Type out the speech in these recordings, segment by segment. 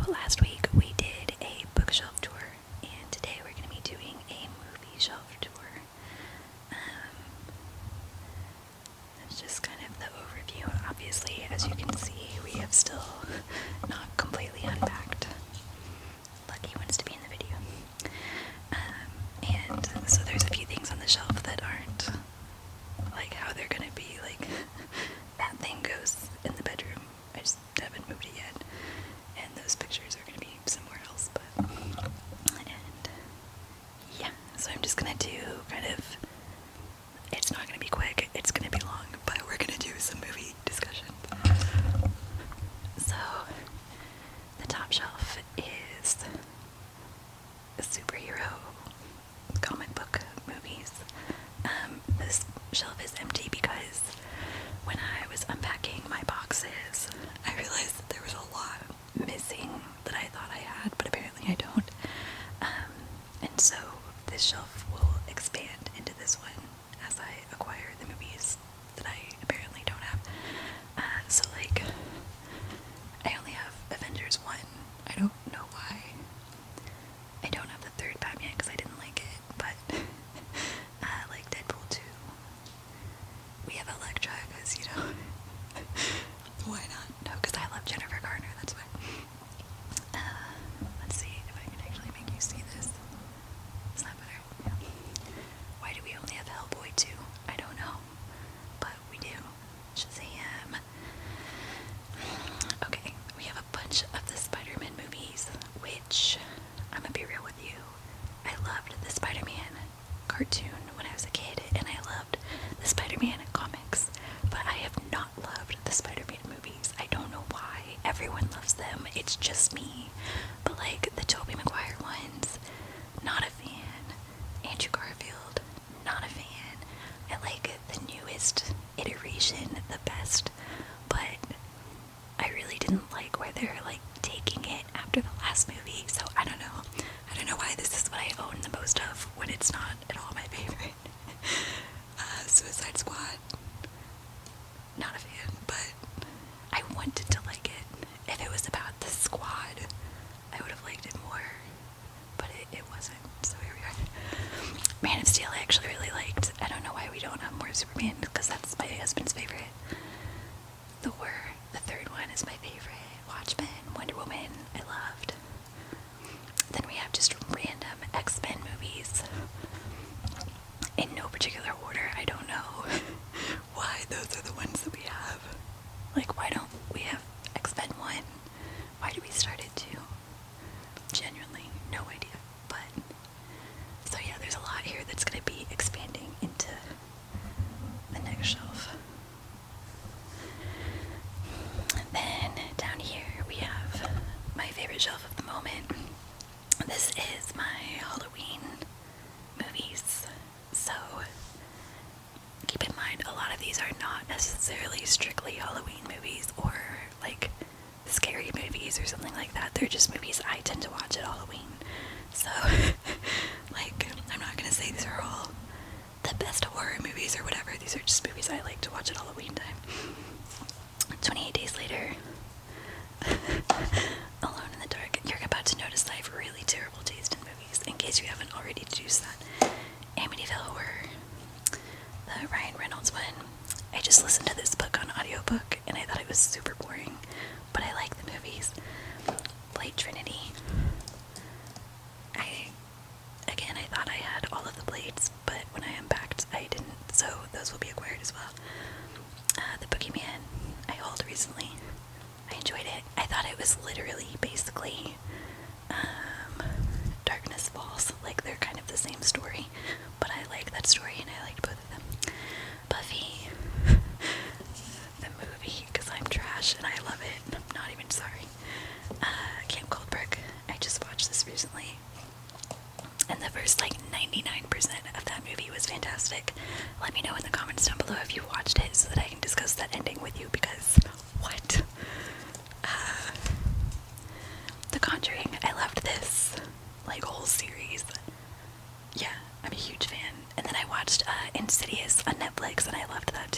last week we did a bookshelf tour, and today we're going to be doing a movie shelf tour. That's just kind of the overview. Obviously, as you can see, we have still not completely unpacked. Lucky wants to be in the video. And so there's a few things on the shelf that aren't like how they're going to be. Like, that thing goes in the bedroom. I just haven't moved it yet. And those pictures are going to be somewhere else, but, and, yeah, so I'm just going to do kind of, it's not going to be quick, it's going to be long, but we're going to do some movie discussion. So, the top shelf is superhero comic book movies. This shelf is empty because when I was unpacking my boxes, I realized that there was a lot missing that I thought I had, but apparently I don't. And so this shelf will expand into this one as I acquire the movies that I apparently don't have. So like, I only have Avengers 1. I don't know why. I don't have the third Batman because I didn't like it, but like Deadpool 2. We have Elektra because, you know, why not? No, because I love Jennifer Garner, that's why. Let's see if I can actually make you see this. Is that better? Yeah. Why do we only have Hellboy 2? I don't know, but we do. Shazam. Okay, we have a bunch of the Spider-Man movies, which, I'm gonna be real with you, I loved the Spider-Man cartoon when I was a kid, and I loved the Spider-Man comics, but I have not loved the Spider-Man movies. I don't know why. Everyone loves them. It's just me. But like the Tobey Maguire ones, not a fan. Andrew Garfield, not a fan. I like the newest iteration the best, but I really didn't like where they're like taking it after the last movie, so I don't know. I don't know why this is what I own the most of when it's not at all my favorite. Suicide Squad, not a fan, but I wanted to like it. If it was about the squad, I would have liked it more, but it wasn't, so here we are. Man of Steel I actually really liked. I don't know why we don't have more Superman, because that's my husband's favorite. Thor, the third one, is my favorite. Watchmen, Wonder Woman, I loved. Then we have just random X-Men movies. In no particular order, I don't know why those are the ones that we have. Like, why don't we have X-Men 1? Why do we start at 2? Genuinely, no idea. But, so yeah, there's a lot here that's going to be expanding into the next shelf. And then, down here, we have my favorite shelf of the moment. This is my Halloween movies. So, keep in mind, a lot of these are not necessarily strictly Halloween movies or like scary movies or something like that. They're just movies I tend to watch at Halloween. So, like, I'm not gonna say these are all the best horror movies or whatever. These are just movies I like to watch at Halloween time. 28 Days Later. Alone in the Dark. You're about to notice that I have really terrible taste in movies, in case you haven't already deduced that. Amityville Horror, the Ryan Reynolds one. I just listened to this book on audiobook, and I thought it was super boring, but I like the movies. Blade Trinity. I thought I had all of the blades, but when I unpacked, I didn't, so those will be acquired as well. The Boogeyman, I hauled recently. I enjoyed it. I thought it was literally, basically, Darkness Falls. Like, they're kind of the same story, but I like that story, and I liked both of them. Buffy, the movie, because I'm trash, and I love it. I'm not even sorry. Camp Coldbrook, I just watched this recently, and the first, like, 99% of that movie was fantastic. Let me know in the comments down below if you watched it so that I can discuss that ending with you, because, what? The Conjuring, I loved this, like, whole series. Yeah, I'm a huge fan. And then I watched Insidious on Netflix, and I loved that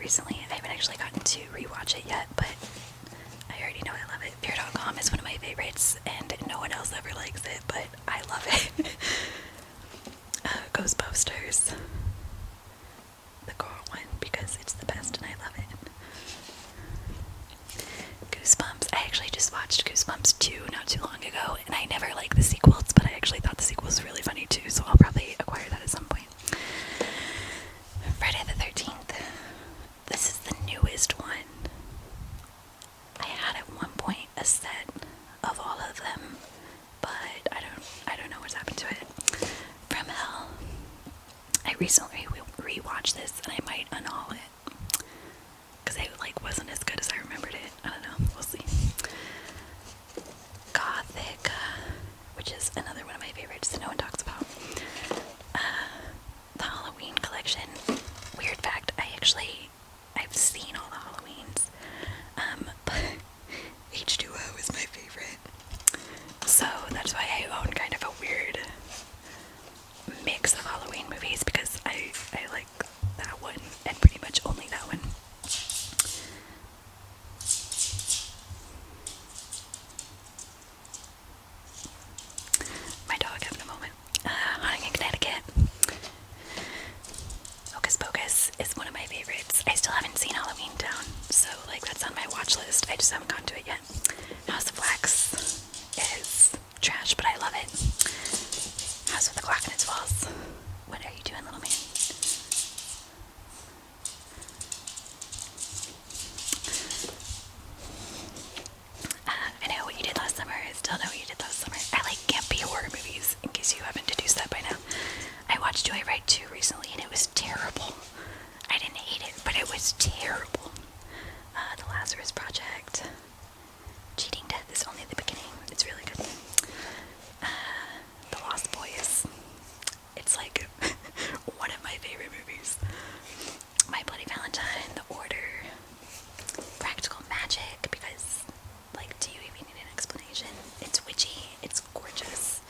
recently. I haven't actually gotten to rewatch it yet, but I already know I love it. Fear.com is one of my favorites, and no one else ever likes it, but I love it. Ghostbusters, the girl one, because it's the best and I love it. Goosebumps. I actually just watched Goosebumps 2 not too long ago, and I never liked the sequels, but I actually thought the sequels were really funny too, so I'll probably acquire that at some point. Friday the 13th. This is the newest one. I had at one point a set of all of them, but I don't know what's happened to it. From Hell. I recently rewatched this, and I might unhaul it because it wasn't as good as I remembered it. I don't know. We'll see. Gothic, which is another one of my favorites that no one talks about. The Halloween collection. Weird fact, I've seen all the Halloweens, but H2O is my favorite. So that's why I own kind of a weird mix of Halloween movies, because I like that one and pretty much only that one. My dog having a moment. Haunting in Connecticut. Hocus Pocus is one of my favorites. I still haven't seen Halloween Town, so that's on my watch list. I just haven't gotten to it yet. House of Wax is trash, but I love it. House with the Clock in its Walls. What are you doing, little man? I know what you did last summer. I still know what you did last summer. I like campy horror movies, in case you haven't deduced that by now. I watched Do I Write 2 recently, and it was terrible. I didn't hate it, but it was terrible. The Lazarus Project. Cheating Death is only the beginning. It's really good. The Lost Boys. It's one of my favorite movies. My Bloody Valentine, The Order, Practical Magic, because, do you even need an explanation? It's witchy, it's gorgeous.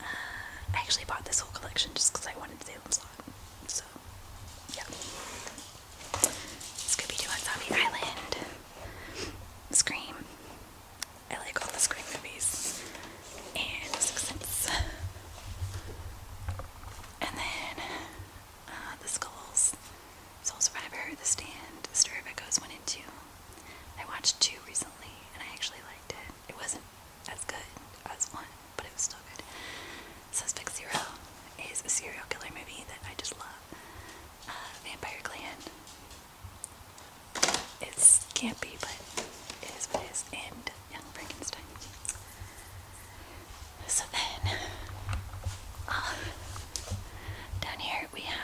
I actually bought this whole collection just because I wanted Salem's Lot. So, yeah. Scooby-Doo on Zombie Island. Scream. I like all the Scream movies. And Sixth Sense. And then, The Skulls. Soul Survivor, The Stand, The Story of Echoes 1 and 2. I watched 2 recently, and I actually liked it. It wasn't as good as 1, but it was still good. Suspect Zero is a serial killer movie that I just love. Vampire Clan. It's campy, but it is what it is. And Young Frankenstein. So then, down here we have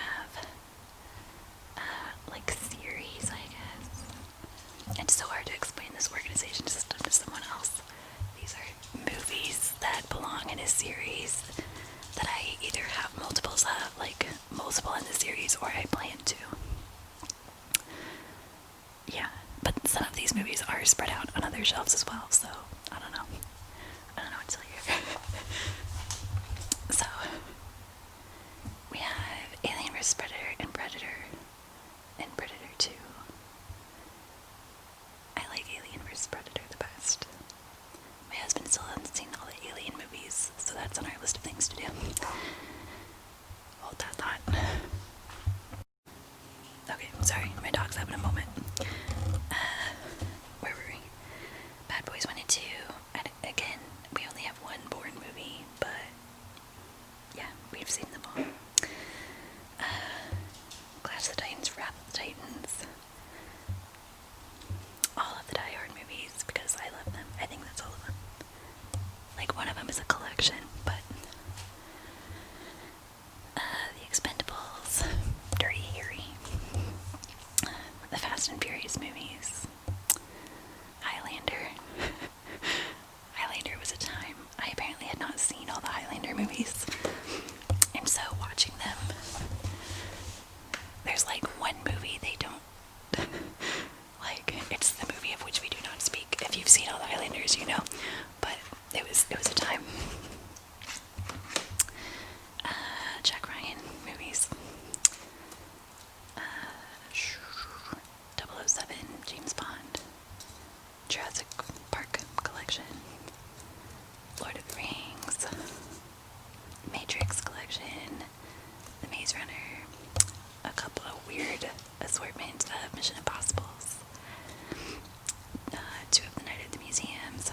series, I guess. It's so hard to explain this organization system to someone else. These are movies that belong in a series that I either have multiples of, multiple in the series, or I plan to. Yeah, but some of these movies are spread out on other shelves as well, so I don't know. I don't know what to tell you. So, we have Alien vs. Predator and Predator 2. I like Alien vs. Predator the best. My husband still hasn't seen all the Alien movies, so that's on our list of things to do. Hold that thought. Okay, sorry, my dog's having a moment. Where were we? Bad Boys 1 and 2. I weird assortment of Mission Impossibles. 2 of the Night at the Museums.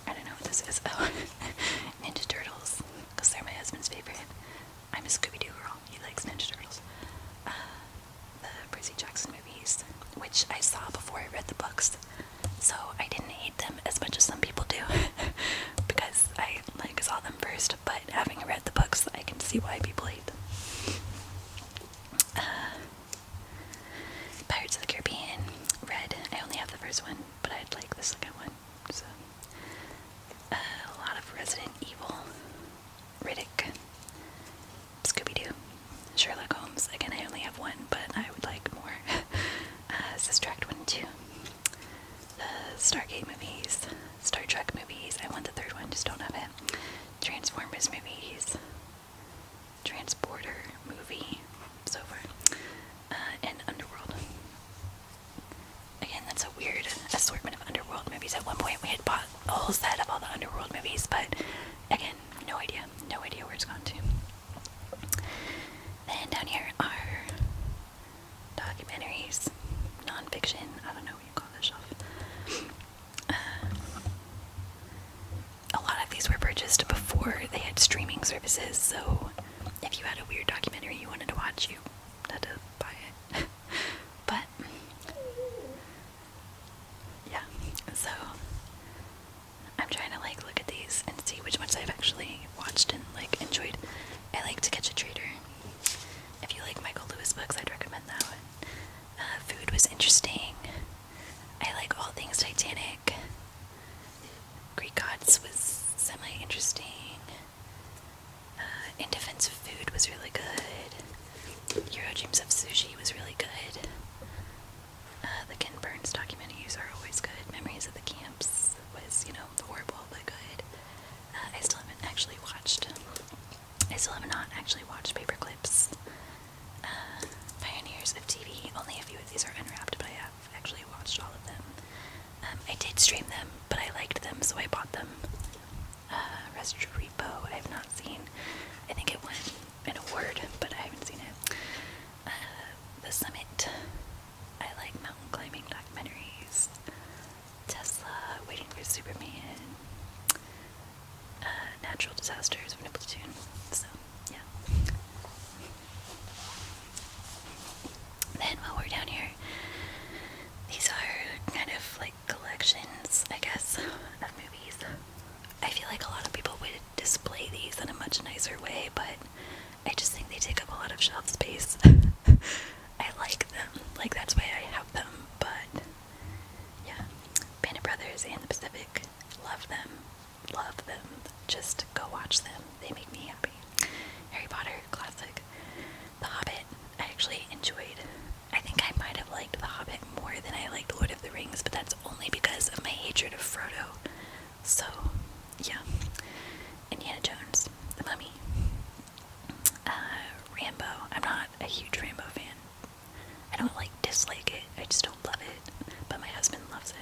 I don't know what this is. Oh, Ninja Turtles, because they're my husband's favorite. I'm a Scooby-Doo girl. He likes Ninja Turtles. The Percy Jackson movies, which I saw before I read the books, so I didn't hate them as much as some people do, because I saw them first, but having read the books, I can see why people hate them. Pirates of the Caribbean, read. I only have the first one, but I'd like the second one. So, a lot of Resident Evil, Riddick, Scooby-Doo, Sherlock Holmes. Again, I only have one, but I would like more. Sister Act 1 and 2. The Stargate movies, Star Trek movies. I want the third one, just don't have it. Transformers movies, Transporter movie, so far. And Underworld. Again, that's a weird assortment of Underworld movies. At one point, we had bought a whole set of all the Underworld movies, but again, no idea where it's gone to. Then down here are documentaries, non-fiction. I don't know what you call this shelf. A lot of these were purchased before they had streaming services, so if you had a weird documentary you wanted to watch, you had to buy it. But yeah, so I'm trying to look at these and see which ones I've actually watched and enjoyed. I like To Catch a Traitor. If you like Michael Lewis books, I'd recommend that one. Food was interesting. I like all things Titanic. Greek Gods was semi-interesting. In Defense of Food was really good. Euro Dreams of Sushi was really good. The Ken Burns documentaries are always good. Memories of the Camps was, horrible but good. I still have not actually watched Paperclips. Pioneers of TV. Only a few of these are unwrapped, but I have actually watched all of them. I did stream them, but I liked them, so I bought them. Restrepo, I have not seen. I think it won an award, but I haven't seen it. The Summit. I like mountain climbing documentaries. Tesla, Waiting for Superman. Natural disasters of Platoon. So, yeah. Then while we're down here, these are kind of collections, I guess, of movies. I feel like a lot of people would display these in a much nicer way, but I just think they take up a lot of shelf space. I like them. That's why I have them, but yeah. Band of Brothers and the Pacific. Love them. Love them. Just go watch them. They make me happy. Harry Potter, classic. The Hobbit, I actually enjoyed. I think I might have liked The Hobbit more than I liked Lord of the Rings, but that's only because of my hatred of Frodo. So, yeah. Indiana Jones, The Mummy. Rambo. I'm not a huge Rambo fan. I don't dislike it. I just don't love it. But my husband loves it.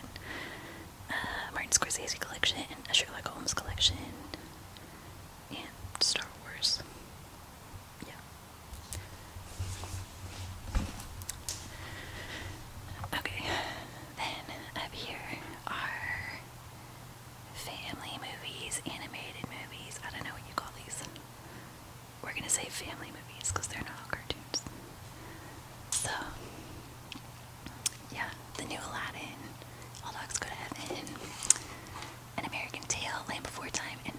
Martin Scorsese collection, a Sherlock Holmes collection, and Star Wars. Yeah. Okay. Then up here are family movies, animated movies. I don't know what you call these. We're gonna say family movies because they're not all cartoons. So, yeah, the new Aladdin, All Dogs Go to Heaven, An American Tail, Land Before Time, and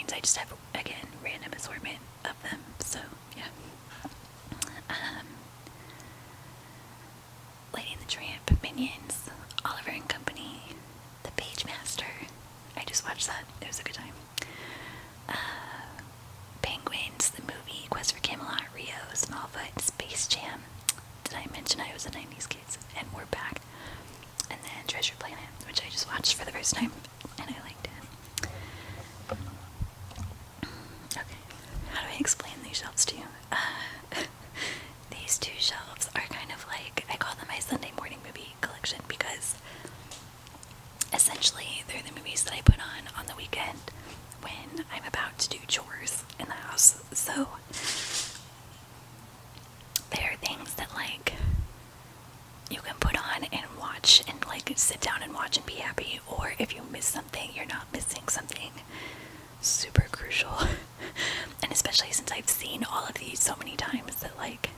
means I just have, again, random assortment of them. So, yeah. Lady and the Tramp, Minions, Oliver and Company, The Page Master. I just watched that. It was a good time. Penguins, the movie, Quest for Camelot, Rio, Smallfoot, Space Jam. Did I mention I was a 90s kid? And we're back. And then Treasure Planet, which I just watched for the first time, and I liked it. Okay, how do I explain these shelves to you? These two shelves are kind of like, I call them my Sunday morning movie collection because essentially they're the movies that I put on the weekend when I'm about to do chores in the house. So there are things that like you can put on and watch and like sit down and watch and be happy, or if you miss something, you're not missing something super crucial. And especially since I've seen all of these so many times that like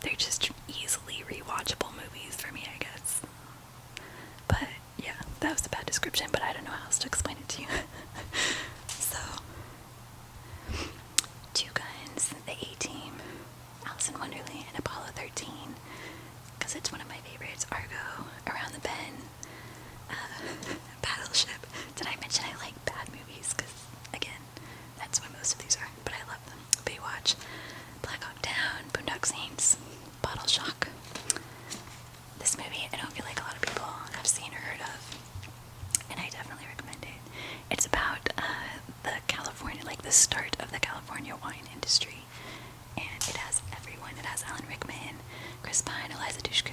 they're just easily rewatchable movies for me, I guess. But yeah, that was a bad description, but I don't know how else to explain it to you. So, Two Guns, The A-Team, Alice in Wonderland, Apollo 13, because it's one of my favorites, Argo, Around the Bend, Battleship. Did I mention I like bad movies? Because, again, that's what most of these are, but I love them. Baywatch, Black Hawk Down, Boondock Saints, Bottle Shock. This movie, I don't feel like a lot of people have seen or heard of, and I definitely recommend it. It's about the California, like the start of the California wine industry, and it has everyone. It has Alan Rickman, Chris Pine, Eliza Dushku,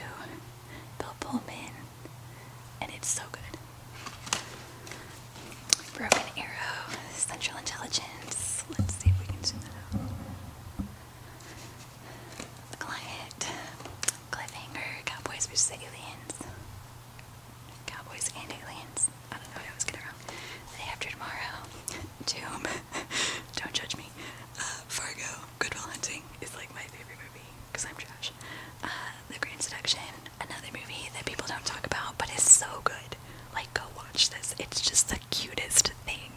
Bill Pullman, and it's so good. Broken Arrow, Central Intelligence. Let's see if we can zoom that out. The Client, Cliffhanger, Cowboys vs. Aliens. Cowboys and Aliens. I don't know what I was getting wrong. The Day After Tomorrow, Doom. Don't judge me. Fargo, Good Will Hunting is like my favorite movie because I'm trash. The Grand Seduction, another movie that people don't talk about, but is so good. Like, go watch this. It's just the cutest thing.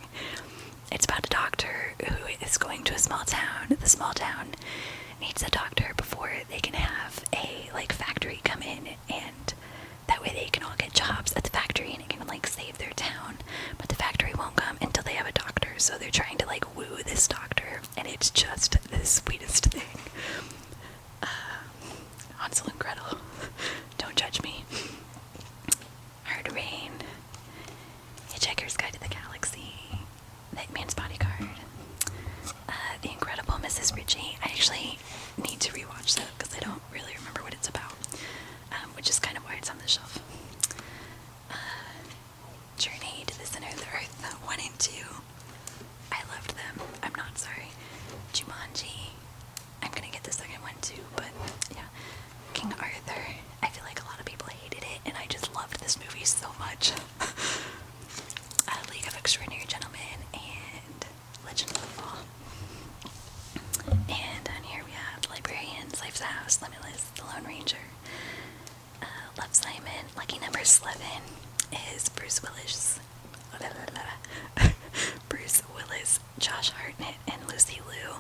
It's about a doctor who is going to a small town. The small town needs a doctor before they can have a like factory come in, and that way they can all get jobs at the factory and it can like save their town. But the factory won't come until they have a doctor, so they're trying to like woo this doctor, and it's just the sweetest thing. Hansel and Gretel. Don't judge me. Hard Rain. Hitchhiker's Guide to the Galaxy. The Hitman's Bodyguard. The Incredible Mrs. Ritchie. I actually need to rewatch that because I don't really remember what it's about, which is kind of why it's on the shelf. Journey to the Center of the Earth 1 and 2. I loved them. I'm not sorry. Jumanji. I'm gonna get the second one too, but yeah. King Arthur. I feel like a lot of people hated it, and I just loved this movie so much. League of Extraordinary Gentlemen and Legend of the Fall. And down here we have Librarians, Life's a House, Limitless, The Lone Ranger, Love Simon. Lucky Number 11 is Bruce Willis. Bruce Willis, Josh Hartnett, and Lucy Liu,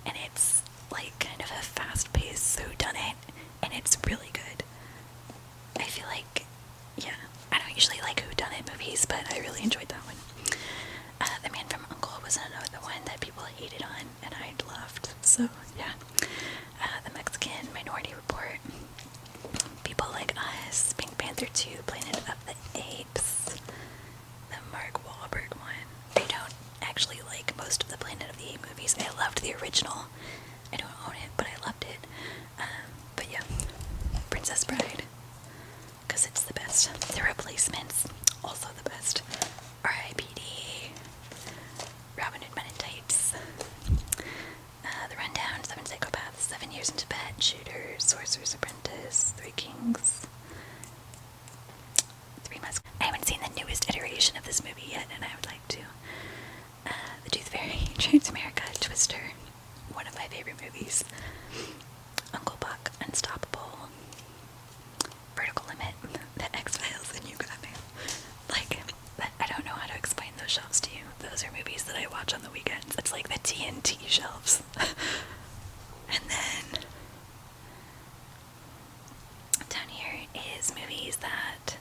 and it's like kind of a fast-paced whodunit, and it's really good. I feel like, yeah, I don't usually like whodunit movies, but I really enjoyed that one. The Man from U.N.C.L.E. was another one that people hated on, and I loved, so yeah. The Mexican Minority Report, People Like Us, Pink Panther 2, Planet of the Apes, the Mark Wahlberg one. I don't actually like most of the Planet of the Apes movies. I loved the original. I don't own it, but I loved it. But yeah, Princess Bride, because it's the best. The Replacements, also the best. R.I.P.D., Robin Hood Men in Tights, The Rundown, 7 Psychopaths, 7 Years in Tibet, Shooters, Sorcerer's Apprentice, Three Kings, Three Masks. I haven't seen the newest iteration of this movie yet, and I would like to. The Tooth Fairy, Transamerica, Twister, one of my favorite movies. Uncle Buck, Unstoppable, Vertical Limit, The X-Files, and You Got Mail. Like, I don't know how to explain those shelves to you. Those are movies that I watch on the weekends. shelves. And then down here is movies that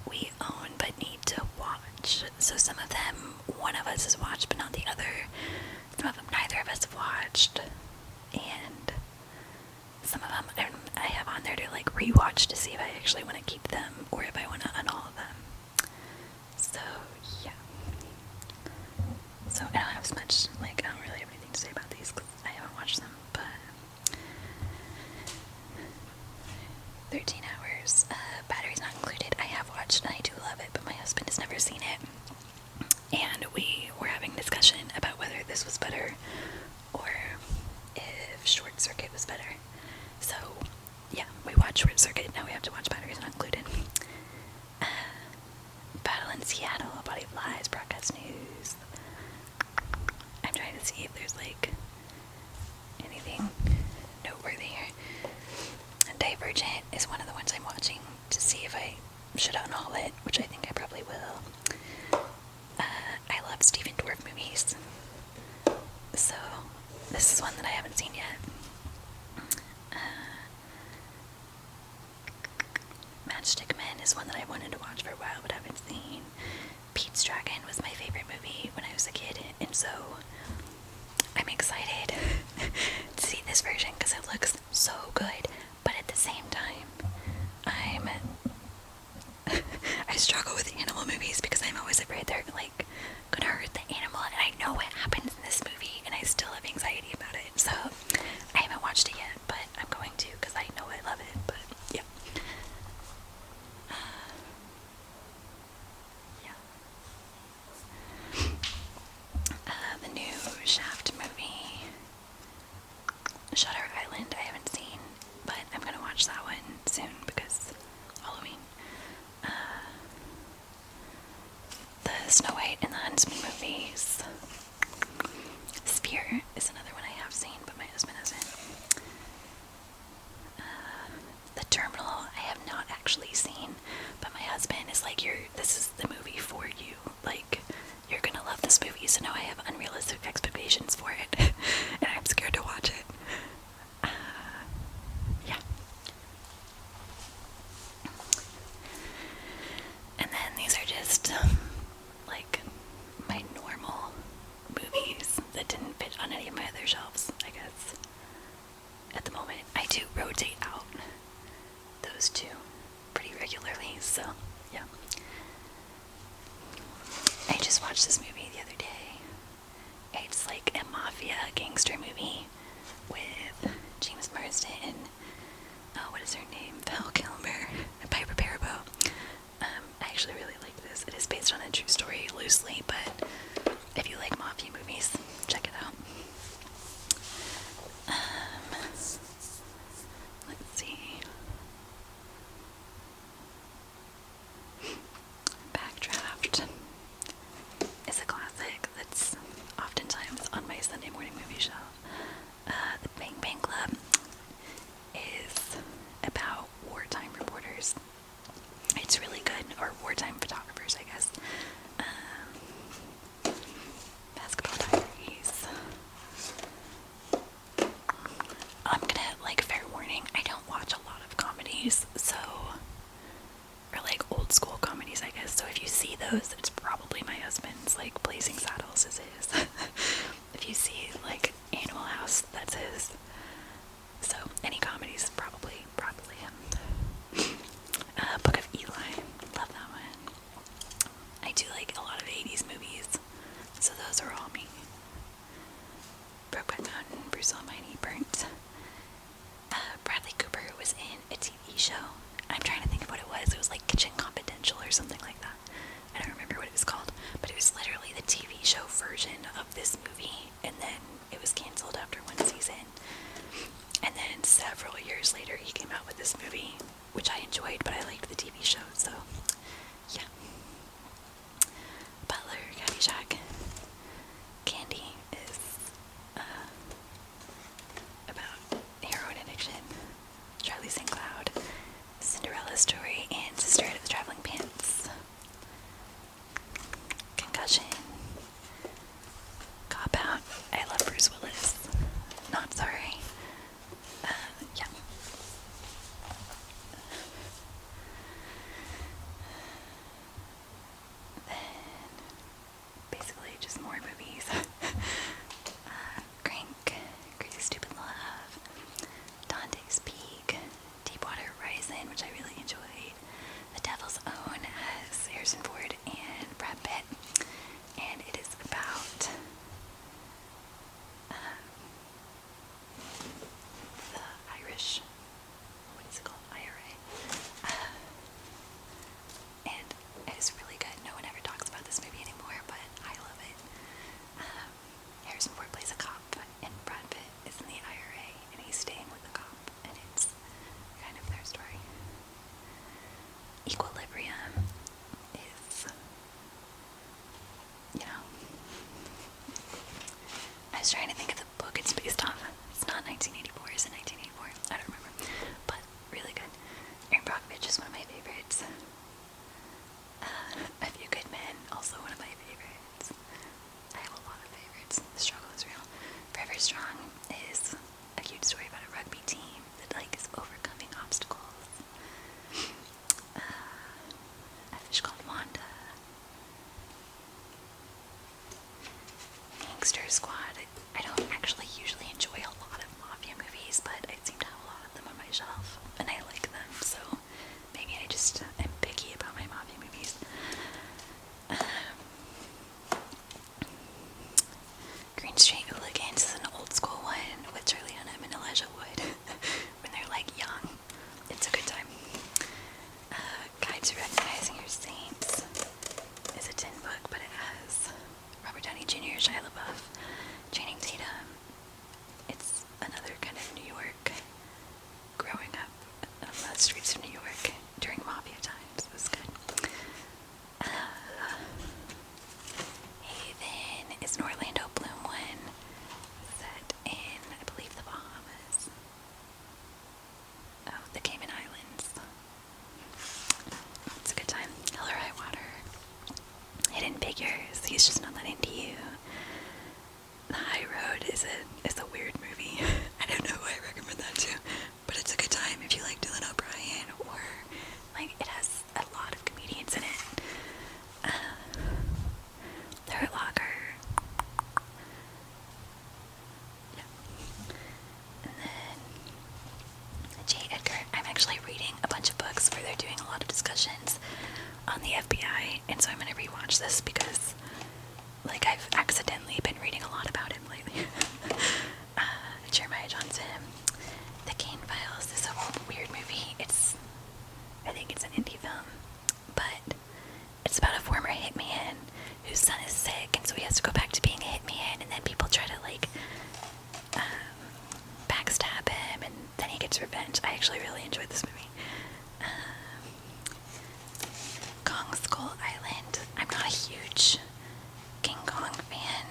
we own but need to watch. So some of them, one of us has watched but not the other. Some of them neither of us have watched. And some of them I have on there to like rewatch to see if I actually want to keep them or if I want to unhaul them. So yeah. So I don't have as much, like I don't really have anything to say about these because I haven't watched them, but 13 hours, batteries not included. I have watched and I do love it, but my husband has never seen it. And we were having a discussion about whether this was better or if Short Circuit was better. So, yeah, we watched Short Circuit, now we have to watch Batteries Not Included. Battle in Seattle, Body of Lies, Broadcast News. I'm trying to see if there's, like, anything noteworthy here. Divergent is one of the ones I'm watching to see if I should unhaul it, which I think I probably will. I love Stephen Dorff movies, so this is one that I haven't seen yet. Matchstick Men is one that I wanted to watch for a while but haven't seen. Pete's Dragon was my favorite movie when I was a kid, and so I'm excited to see this version because it looks so good, but at the same time, I struggle with animal movies because I'm always afraid they're like gonna hurt the animal, and I know what happens in this movie and I still have anxiety about it, so I haven't watched it yet, but I'm going to because I know I love it. But yeah. The new Shaft movie, Shutter Island, I haven't seen, but I'm gonna watch that one soon because Halloween. The Snow White and the Huntsman movies. Spear is another one I have seen, but my husband hasn't. The Terminal I have not actually seen, but my husband is like, this is the movie for you. Like, you're gonna love this movie, so now I have unrealistic expectations for it, and I'm scared to watch it. Yeah. And then these are just, like, my normal movies that didn't fit on any of my other shelves, I guess. At the moment, I do rotate out those two pretty regularly, so yeah. I just watched this movie the other day. It's like a mafia gangster movie with James Marsden, what is her name? Val Kilmer and Piper Perabo. I actually really like this. It is based on a true story loosely, but if you like mafia movies, check it out. Let's see. Backdraft is a classic that's oftentimes on my Sunday morning movie shelf. The Bang Bang Club is about wartime reporters. It's really good, or wartime photographers, I guess. Basketball Diaries. I'm gonna, like, fair warning, I don't watch a lot of comedies, so, or like old school comedies, I guess, so if you see those, it's probably my husband's. Like Blazing Saddles is his. If you see like Animal House, that's his. So any comedies, probably him. Book of Eli, love that one. I do like a lot of 80s movies, so those are all me. Brokeback Mountain, Bruce Almighty, Burnt. Bradley Cooper was in a TV show. I'm trying to think of what it was. It was like Kitchen Confidential or something like that. I don't remember what it was called, but it was literally the TV show version of this movie, and then it was canceled after one season. And then several years later, he came out with this movie, which I enjoyed, but I liked the TV show, so yeah. Butler, Caddyshack. Candy is about heroin addiction. Charlie St. Cloud, Cinderella Story, and Sister Out of the Traveling Pants. Concussion. Cop Out. I love Bruce Willis. was trying to think of the book it's based off. It's not 1984. Is it 1984? I don't remember. But really good. Erin Brockovich is one of my favorites. A Few Good Men, also one of my favorites. I have a lot of favorites. The Struggle is Real. Forever Strong is a cute story about a rugby team that like is overcoming obstacles. A Fish Called Wanda. Gangster Squad. I don't actually usually enjoy a lot of mafia movies, but I seem to have a lot of them on my shelf, and I like them, so maybe I just am picky about my mafia movies. Green Street Hooligans is an old school one with Charlie Hunnam and Elijah Wood when they're like young. It's a good time. Guide to Recognizing Your Saints is a tin book, but it has Robert Downey Jr., Shia LaBeouf, Channing Tatum. It's another kind of New York, growing up on the streets of New York during mafia times. It was good. Haven is an Orlando Bloom one set in, I believe, the Bahamas. Oh, the Cayman Islands. It's a good time. Hell or High Water. Hidden Figures. He's Just Not That Into You. The High Road is a weird movie. I don't know who I recommend that to, but it's a good time if you like Dylan O'Brien, or like it has a lot of comedians in it. The Hurt Locker. Yeah. And then J. Edgar. I'm actually reading a bunch of books where they're doing a lot of discussions on the FBI, and so I'm going to rewatch this because like I've accidentally been reading a lot about him lately. Jeremiah Johnson. The Kane Files is a weird movie. I think it's an indie film, but it's about a former hitman whose son is sick, and so he has to go back to being a hitman, and then people try to like backstab him, and then he gets revenge. I actually really enjoyed this movie. Kong Skull Island. I'm not a huge King Kong fan,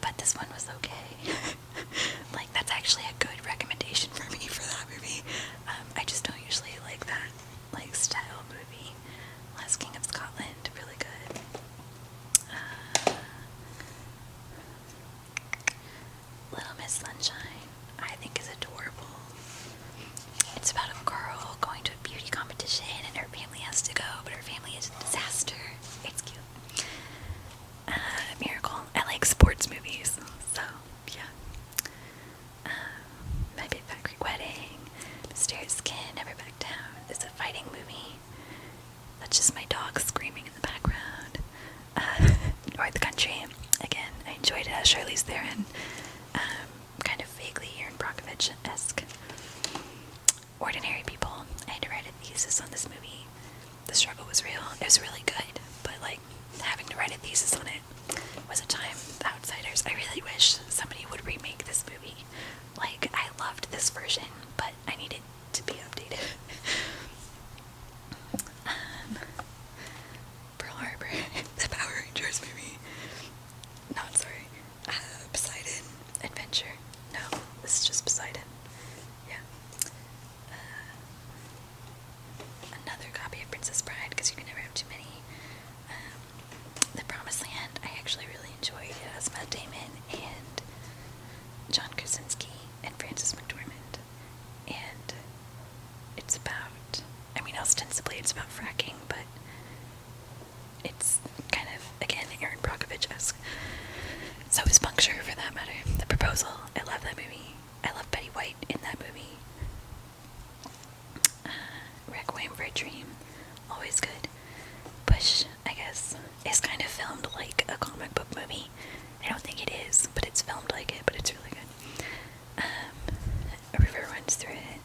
but this one was okay. Like, that's actually a good recommendation for me for that movie. I just don't usually like that, like, style movie. Last King of Scotland, really good. Little Miss Sunshine, I think is adorable. It's about a girl going to a beauty competition and her family has to go, but her family is a disaster. It's cute. Miracle. I like sports movies, so yeah. My Big Fat Greek Wedding, Mysterious Skin, Never Back Down is a fighting movie. That's just my dog screaming in the background. North Country, again, I enjoyed it as Charlize Theron. Kind of vaguely Erin Brockovich-esque. Ordinary People. I had to write a thesis on this movie. The struggle was real. It was really good, but like having to write a thesis on it was a time. The Outsiders. I really wish somebody would remake this movie. Like, I loved this version, but I need it to be updated. Pearl Harbor, the Power Rangers movie. Not sorry. Poseidon Adventure. No, this is just Poseidon. Yeah. Another copy of Princess Bride, because you can never have too many. The Promised Land, I actually really enjoyed. It has Matt Damon and John Krasinski and Frances McDormand. And it's about, I mean, ostensibly it's about fracking, but it's kind of, again, Erin Brockovich-esque. So is Puncture, for that matter. The Proposal, I love that movie. I love Betty White in that movie. Requiem for a Dream, always good. Push, I guess, is kind of filmed like a comic book movie. I don't think it is, but it's filmed like it, but it's really good. A River Runs Through It.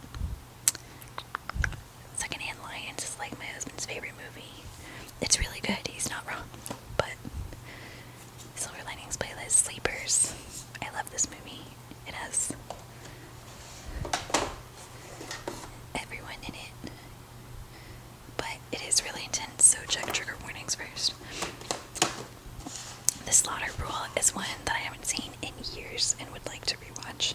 Secondhand Lions is like my husband's favorite movie. It's really good, he's not wrong. But Silver Linings Playlist, Sleepers. I love this movie. It has everyone in it. But it is really intense, so check trigger warnings first. The Slaughter Rule is one that I haven't seen in years and would like to rewatch.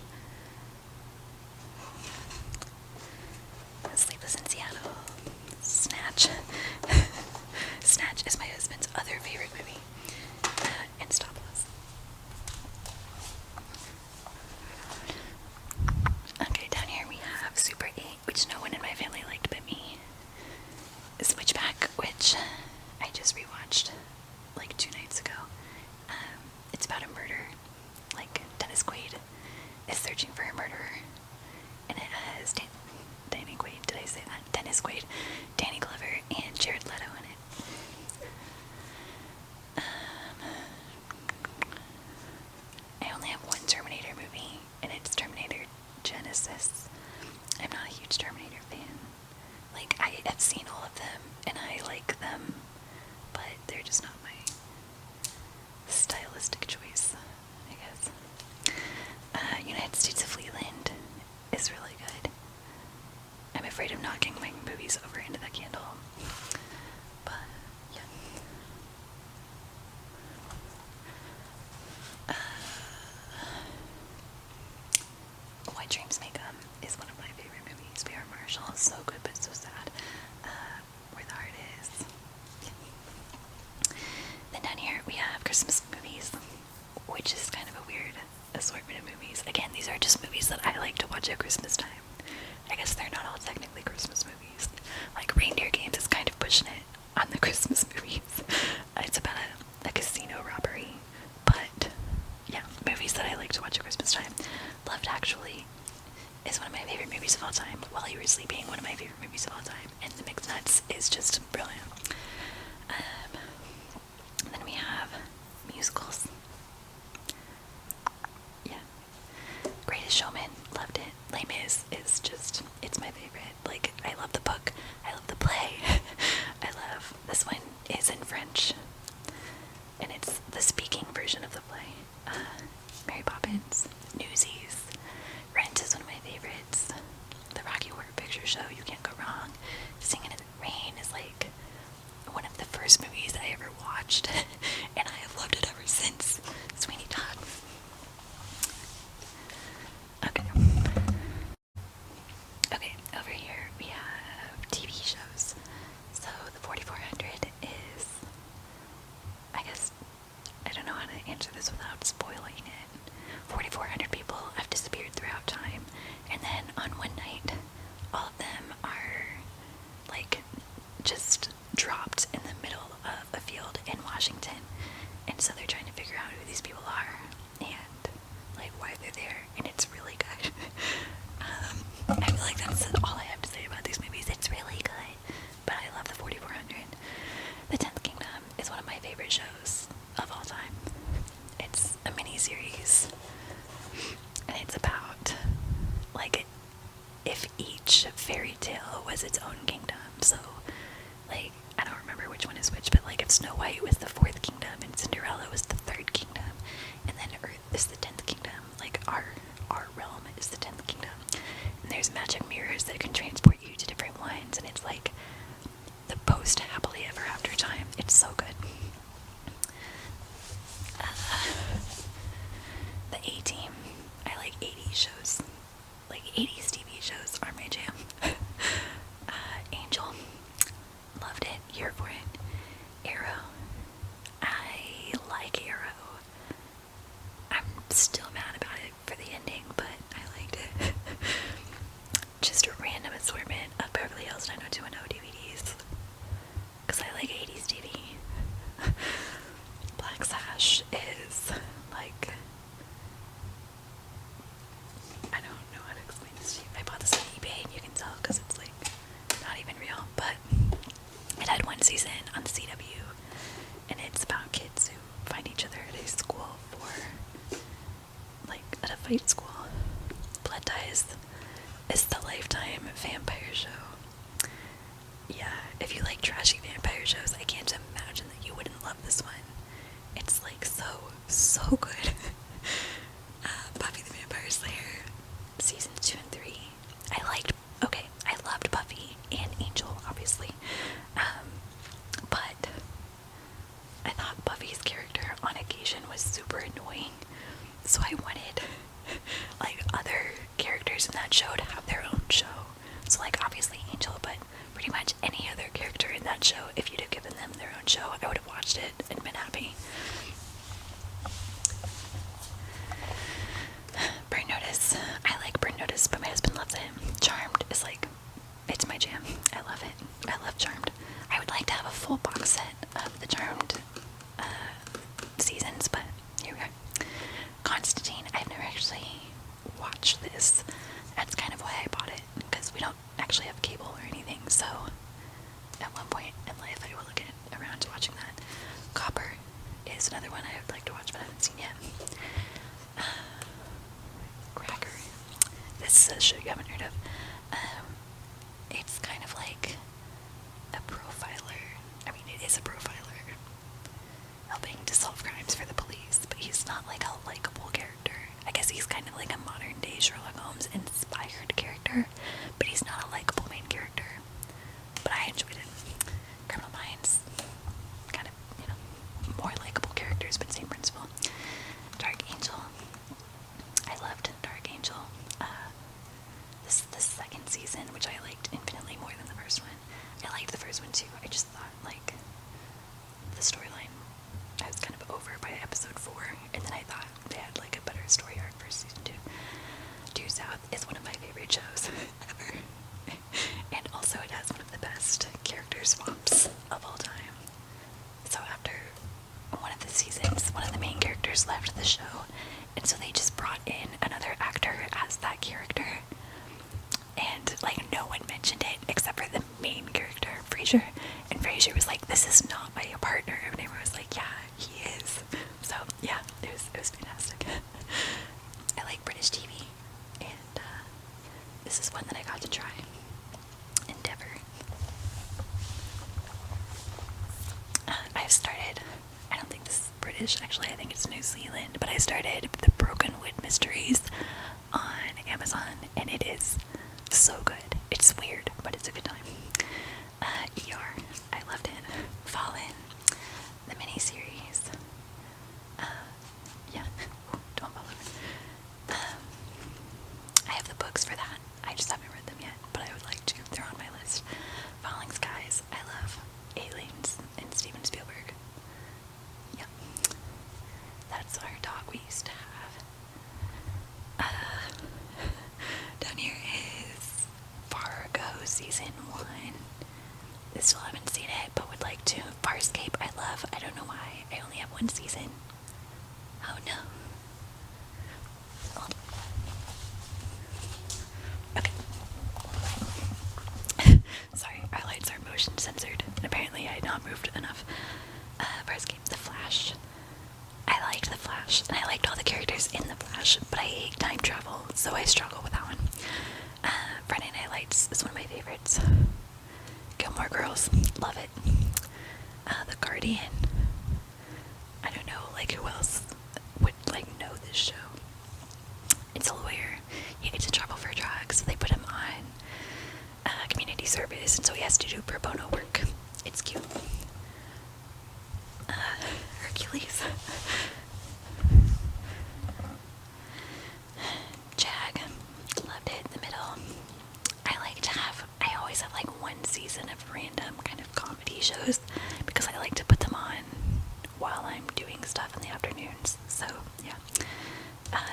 Sleepless in Seattle. Snatch. Snatch is my husband's other favorite movie. And Stop Loss. Okay, down here we have Super 8, which no one in my family liked but me. Switchback, which I just rewatched like 2 nights ago. It's about a murder. Like, Dennis Quaid is searching for a murderer. And it has Danny Quaid, did I say that? Dennis Quaid, Danny Glover, and Jared Leto in it. I only have one Terminator movie, and it's Terminator Genesis. I'm not a huge Terminator fan. Like, I have seen all of them, and I like them, but they're just not my stylistic choice, I guess. United States of Leland is really good. I'm afraid of knocking my movies over into the candle, but yeah. What Dreams May Come is one of my favorite movies. We Are Marshall, so good but so sad. Where the Heart Is. Then down here we have Christmas movies, which is kind of a weird assortment of movies. Again, these are just movies that I like to watch at Christmas time. I guess they're not all technically Christmas movies. Like Reindeer Games is kind of pushing it on the Christmas movies. It's about a casino robbery. But yeah, movies that I like to watch at Christmas time. Loved Actually is one of my favorite movies of all time. While You Were Sleeping, one of my favorite movies of all time. And The Mixed Nuts is just brilliant. Then we have musicals. Yeah. Greatest Showman, loved it. Les Mis is just, it's my favorite. Like, I love the book, I love the play. I love, this one is in French, and it's the speaking version of the play. Mary Poppins, Newsies, Rent is one of my favorites. The Rocky Horror Picture Show, you can't go wrong. Singing in the Rain is like one of the first movies I ever watched, and I have loved it ever since. Sweeney Todd. Okay, over here we have TV shows. So the 4400 is, I guess, I don't know how to answer this without spoiling it. 4,400 people have disappeared throughout time, and then on one night, all of them are, like, just dropped in the middle of a field in Washington, and so they're trying to figure out who these people are, and, like, why they're there, and it's really good. I feel like that's all I have to say about these movies. It's really good, but I love the 4,400. The 10th Kingdom is one of my favorite shows of all time. It's a mini-series, and it's about, like, if each fairy tale was its own kingdom. So, like, I don't remember which one is which, but, like, if Snow White was the 4th kingdom and Cinderella was the 3rd kingdom, and then Earth is the 10th kingdom, like, our realm is the 10th kingdom. And there's magic mirrors that can transport you to different ones, and it's like the post happily ever after time. It's so good. The A-Team. I like 80s shows. Like 80s TV shows are my jam. Angel. Loved it. Here for it. Arrow. I like Arrow. I'm still mad about it for the ending, but I liked it. Just a random assortment of Beverly Hills 90210 DVDs. Because I like 80s TV. Black Sash is like, I don't know how to explain this to you. I bought this on eBay, and you can tell because it's like not even real, but it had one season on the CW, and it's about kids who find each other at a school for, like, at a fight school. Blood Ties is the Lifetime vampire show. Yeah, if you like trashy vampire shows, I can't imagine that you wouldn't love this one. It's like so good. Buffy the Vampire Slayer, seasons 2 and 3. I loved Buffy and Angel, obviously. But I thought Buffy's character on occasion was super annoying. a show you haven't heard of. It's kind of like a profiler. I mean, it is a profiler helping to solve crimes for the police, but he's not like a likable character. I guess he's kind of like a modern day Sherlock Holmes inspired character, but he's not a likable main character. But I enjoyed it. Criminal Minds, kind of, more likable characters, but same principle. Dark Angel. I loved Dark Angel. This second season, which I liked infinitely more than the first one. I liked the first one too. I just thought, like, the storyline, I was kind of over by episode 4, and then I thought they had, like, a better story arc for season 2. Due South is one of my favorite shows ever. And also it has one of the best character swaps of all time. So after one of the seasons, one of the main characters left the show, and so they just brought in another actor as that character. And, like, no one mentioned it except for the main character, Frasier. And Frasier was like, "This is not my partner." And everyone was like, "Yeah, he is." So, yeah, it was fantastic. I like British TV, and this is one that I got to try. Endeavour. I've started, I don't think this is British, actually, I think it's New Zealand, but I started the Brokenwood Mysteries on Amazon, and it is so good. It's weird, but it's a good time. ER, I loved it. Fallen, the miniseries. Yeah, don't bother me. I have the books for that. I just haven't read them yet, but I would like to. They're on my list. Falling Skies, I love. Aliens and Steven Spielberg. Yeah, that's our dog we used to have. Down here is Fargo season 1. I still haven't seen it, but would like to. Farscape, I love. I don't know why. I only have 1 season. Oh no. Oh. Okay. Sorry, our lights are motion censored, and apparently I had not moved enough. Farscape, The Flash. I liked The Flash, and I liked all the characters in The Flash, but I hate time travel, so I struggle with that one. Friday Night Lights is one of my favorites. Gilmore Girls, love it. The Guardian. I don't know, like, who else would, like, know this show. It's a lawyer. He gets in trouble for drugs, so they put him on community service, and so he has to do pro bono work. It's cute. Hercules. Jag, loved it. The Middle. I always have like 1 season of random kind of comedy shows because I like to put them on while I'm doing stuff in the afternoons. So yeah,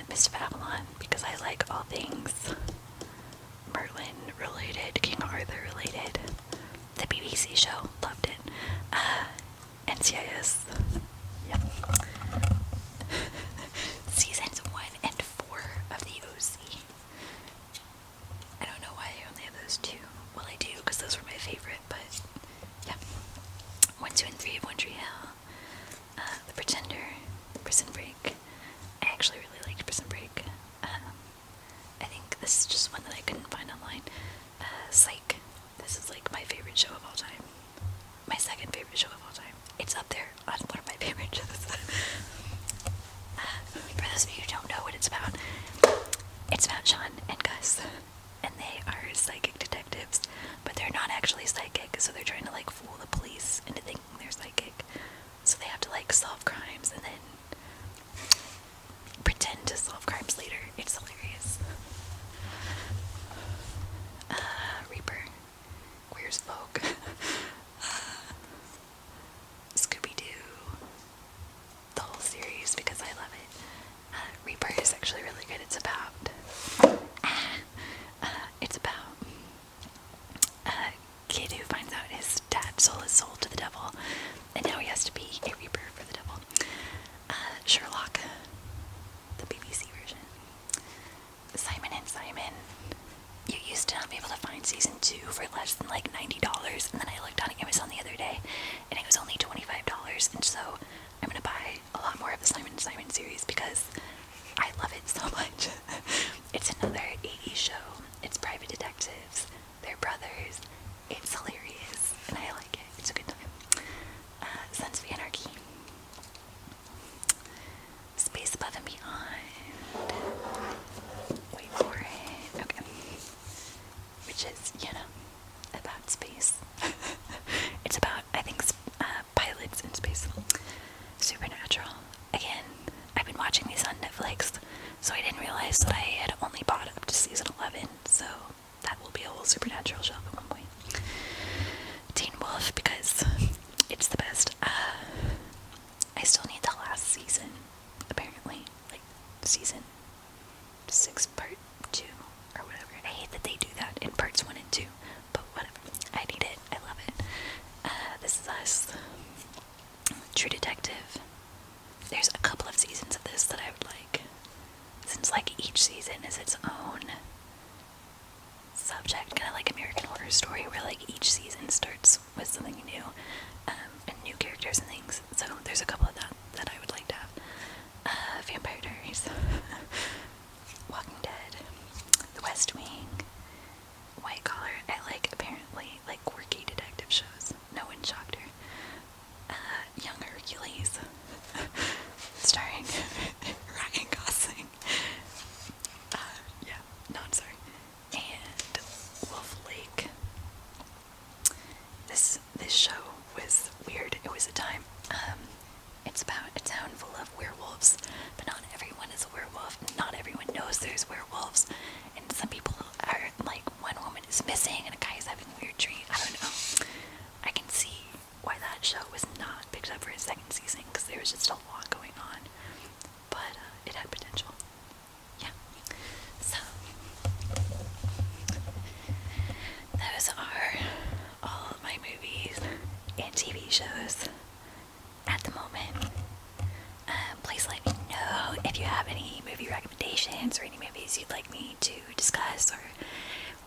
Mist of Avalon, because I like all things Merlin related, King Arthur related. The BBC show, loved it. NCIS, yep. Seasons 1 and 4 of the OC. I don't know why I only have those 2. Well, I do, because those were my favorite, but yeah. 1, 2, and 3 of One Tree Hill. The Pretender, Prison Break. I actually really liked Prison Break. I think this is just one that I couldn't find online. Psych. This is like my favorite show of all time. My second favorite show of all time. It's up there on one of my favorite shows. For those of you who don't know what it's about Sean and Gus, and they are psychic detectives, but they're not actually psychic, so they're trying to like fool the police into thinking they're psychic. So they have to like solve crimes and then pretend to solve crimes later. It's hilarious. Reaper, Queer as Folk, Scooby-Doo, the whole series because I love it. Reaper is actually really good. It's about a kid who finds out his dad sold his soul to the devil, and now he has to be a reaper for the devil. Sherlock, the BBC version. Simon and Simon. You used to not be able to find season 2 for less than like $90, and then I looked on Amazon the other day, and it was only $25, and so I'm gonna buy a lot more of the Simon and Simon series because I love it so much. It's another 80s show Above and Beyond. Wait for it. Okay. Which is, about space. It's about, I think, pilots in space. Supernatural. Again, I've been watching these on Netflix, so I didn't realize that I had only bought up to season 11, so that will be a whole Supernatural show at one point. Teen Wolf, because it's the best. I still need the last season, apparently. Like, season 6, part 2, or whatever. I hate that they do that in parts 1 and 2, but whatever. I need it. I love it. This Is Us. True Detective. There's a couple of seasons of this that I would like, since like each season is its own subject, kind of like American Horror Story, where like each season starts with something new, and new characters and things. So there's a couple of that I would like to have. Vampire Diaries, Walking Dead, The West Wing, White Collar. I like, apparently, like quirky detective shows. No one shocked her. Young Hercules, starring Ryan Gosling. Yeah, no, I'm sorry. And Wolf Lake. This show was weird. It was a time. It's about a town full of werewolves, but not everyone is a werewolf. Not everyone knows there's werewolves, and some people are like, one woman is missing, and a guy is having a weird dream. I don't know. I can see why that show was not picked up for a second season, because there was just a lot going on, but it had potential. Yeah. So those are all of my movies and TV shows at the moment. Please let me know if you have any movie recommendations or any movies you'd like me to discuss or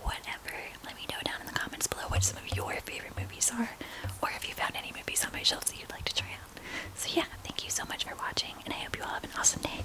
whatever. Let me know down in the comments below what some of your favorite movies are, or if you found any movies on my shelves that you'd like to try out. So yeah, thank you so much for watching, and I hope you all have an awesome day.